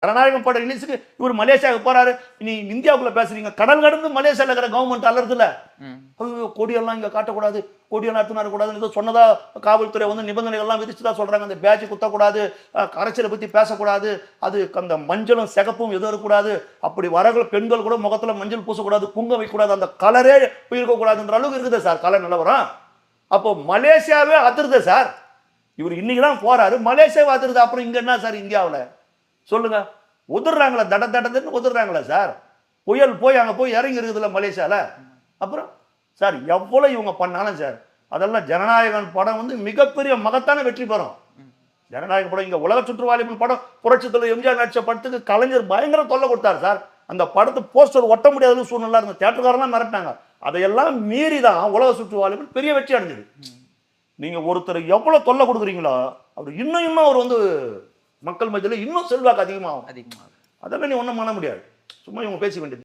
ஜனநாயகம் பட ரிலீஸுக்கு இவர் மலேசியாவுக்கு போறாரு. நீ இந்தியாவுக்குள்ள பேசுறீங்க, கடல் கடந்து மலேசியாவில் இருக்கிற கவர்மெண்ட் அலர்துல கொடியெல்லாம் இங்க காட்டக்கூடாது, கொடியெல்லாம் எடுத்து வரக்கூடாதுன்னு சொன்னதா காவல்துறை வந்து நிபந்தனைகள்லாம் விதிச்சுதான் சொல்றாங்க. அந்த பேட்ச் குத்தக்கூடாது, கரைச்சலை பத்தி பேசக்கூடாது, அது அந்த மஞ்சளும் சிகப்பும் எதுவும் இருக்கக்கூடாது, அப்படி வரಗಳ பெண்கள் கூட முகத்துல மஞ்சள் பூசக்கூடாது, குங்க வைக்கக்கூடாது, அந்த கலரே இருக்கக்கூடாதுன்ற அளவுக்கு இருக்குது சார் கலர் நிலவரம். அப்போ மலேசியாவே அதிருது சார். இவர் இன்னைக்கு தான் போறாரு, மலேசியாவே அதிருது. அப்புறம் இங்க என்ன சார் இந்தியாவில் சொல்லுங்க? உதிர்றாங்களா, தடன்னு உதிர்றாங்களா சார்? புயல் போய் அங்கே போய் இறங்கி இருக்குதுல்ல மலேசியாவில். அப்புறம் சார் எவ்வளோ இவங்க பண்ணாலும் சார், அதெல்லாம் ஜனநாயகன் படம் வந்து மிகப்பெரிய மகத்தான வெற்றி பெறும். ஜனநாயக படம் இங்கே உலக சுற்றுவாலிபன் படம், புரட்சி தலைவர் எம்ஜிஆர் நடிச்ச படத்துக்கு கலைஞர் பயங்கர தொல்லை கொடுத்தார் சார். அந்த படத்து போஸ்டர் ஒட்ட முடியாத சூழ்நிலை இருந்த தியேட்டர்காரெல்லாம் மிரட்டினாங்க. அதையெல்லாம் மீறி தான் உலக சுற்றுவாலிபன் பெரிய வெற்றி அடைஞ்சது. நீங்க ஒருத்தர் எவ்வளவு தொல்லை கொடுக்குறீங்களோ அவர் இன்னும் அவர் வந்து மக்கள் மத்தியில் இன்னும் செல்வாக்கு அதிகமாகும். அதெல்லாம் நீ ஒன்றும் பண்ண முடியாது. சும்மா இவங்க பேச வேண்டியது.